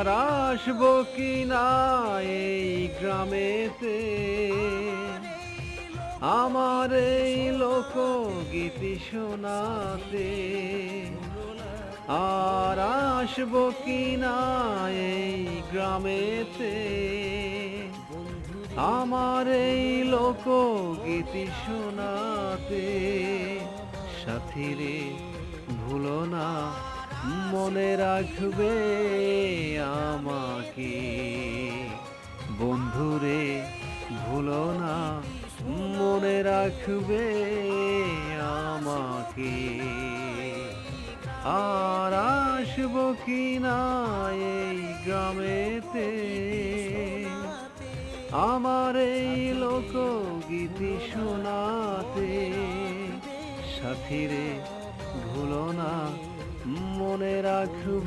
আর আসবো কি না এই গ্রামেতে, আমার এই লোকগীতি শোনাতে। আর আসবো কি না এই গ্রামেতে, আমার এই লোকগীতি শোনাতে। সাথীরে ভুলো না, মনে রাখবে আমাকে। বন্ধুরে ভুলো না, মনে রাখবে আমাকে। আর আসবো কি না এই গ্রামেতে, আমার এই লোকগীতি শোনাতে। সাথীরে ভুলো না, মনে রাখবে